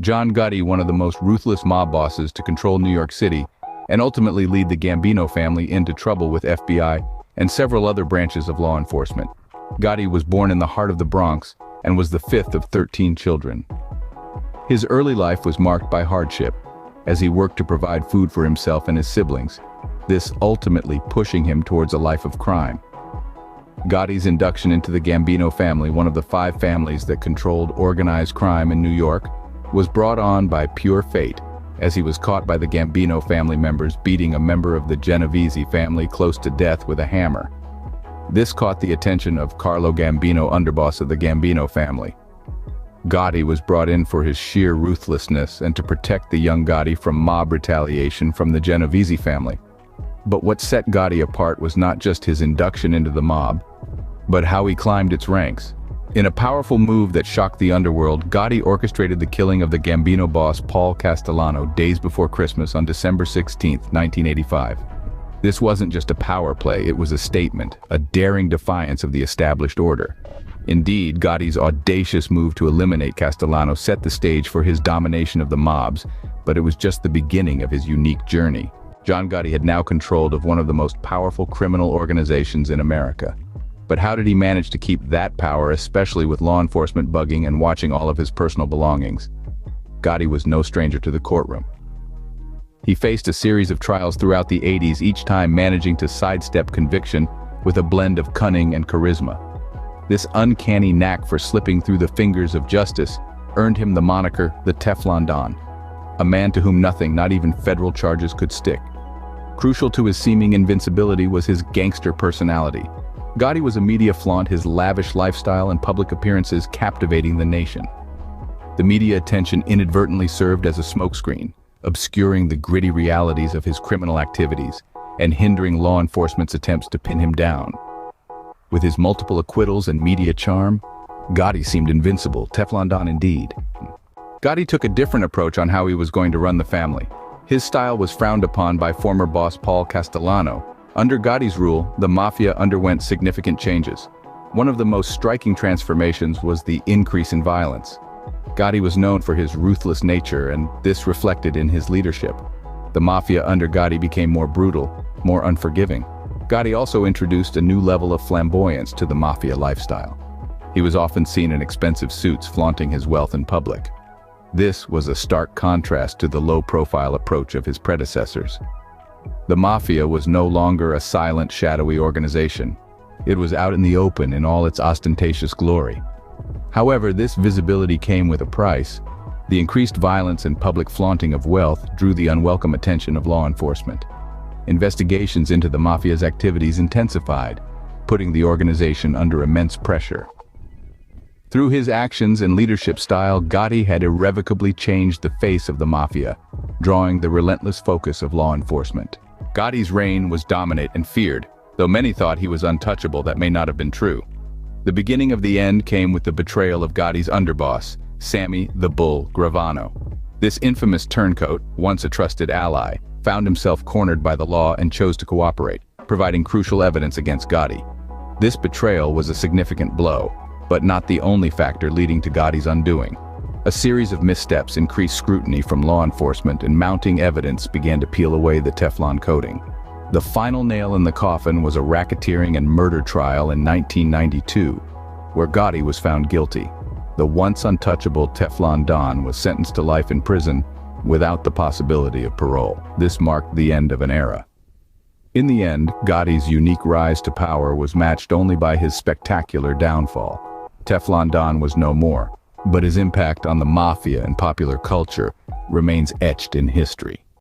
John Gotti, one of the most ruthless mob bosses to control New York City and ultimately lead the Gambino family into trouble with FBI and several other branches of law enforcement. Gotti was born in the heart of the Bronx and was the fifth of 13 children. His early life was marked by hardship, as he worked to provide food for himself and his siblings, this ultimately pushing him towards a life of crime. Gotti's induction into the Gambino family, one of the 5 families that controlled organized crime in New York, was brought on by pure fate, as he was caught by the Gambino family members beating a member of the Genovese family close to death with a hammer. This caught the attention of Carlo Gambino, underboss of the Gambino family. Gotti was brought in for his sheer ruthlessness and to protect the young Gotti from mob retaliation from the Genovese family. But what set Gotti apart was not just his induction into the mob, but how he climbed its ranks. In a powerful move that shocked the underworld, Gotti orchestrated the killing of the Gambino boss Paul Castellano days before Christmas on December 16, 1985. This wasn't just a power play, it was a statement, a daring defiance of the established order. Indeed, Gotti's audacious move to eliminate Castellano set the stage for his domination of the mobs, but it was just the beginning of his unique journey. John Gotti had now control of one of the most powerful criminal organizations in America. But how did he manage to keep that power, especially with law enforcement bugging and watching all of his personal belongings? Gotti was no stranger to the courtroom. He faced a series of trials throughout the 80s, each time managing to sidestep conviction with a blend of cunning and charisma. This uncanny knack for slipping through the fingers of justice earned him the moniker the Teflon Don, a man to whom nothing, not even federal charges, could stick. Crucial to his seeming invincibility was his gangster personality. Gotti was a media flaunt, his lavish lifestyle and public appearances captivating the nation. The media attention inadvertently served as a smokescreen, obscuring the gritty realities of his criminal activities and hindering law enforcement's attempts to pin him down. With his multiple acquittals and media charm, Gotti seemed invincible, Teflon Don indeed. Gotti took a different approach on how he was going to run the family. His style was frowned upon by former boss Paul Castellano. Under Gotti's rule, the Mafia underwent significant changes. One of the most striking transformations was the increase in violence. Gotti was known for his ruthless nature, and this reflected in his leadership. The Mafia under Gotti became more brutal, more unforgiving. Gotti also introduced a new level of flamboyance to the Mafia lifestyle. He was often seen in expensive suits, flaunting his wealth in public. This was a stark contrast to the low-profile approach of his predecessors. The Mafia was no longer a silent, shadowy organization. It was out in the open in all its ostentatious glory. However, this visibility came with a price. The increased violence and public flaunting of wealth drew the unwelcome attention of law enforcement. Investigations into the Mafia's activities intensified, putting the organization under immense pressure. Through his actions and leadership style, Gotti had irrevocably changed the face of the Mafia, drawing the relentless focus of law enforcement. Gotti's reign was dominant and feared, though many thought he was untouchable. That may not have been true. The beginning of the end came with the betrayal of Gotti's underboss, Sammy the Bull Gravano. This infamous turncoat, once a trusted ally, found himself cornered by the law and chose to cooperate, providing crucial evidence against Gotti. This betrayal was a significant blow, but not the only factor leading to Gotti's undoing. A series of missteps increased scrutiny from law enforcement, and mounting evidence began to peel away the Teflon coating. The final nail in the coffin was a racketeering and murder trial in 1992, where Gotti was found guilty. The once untouchable Teflon Don was sentenced to life in prison without the possibility of parole. This marked the end of an era. In the end, Gotti's unique rise to power was matched only by his spectacular downfall. Teflon Don was no more, but his impact on the Mafia and popular culture remains etched in history.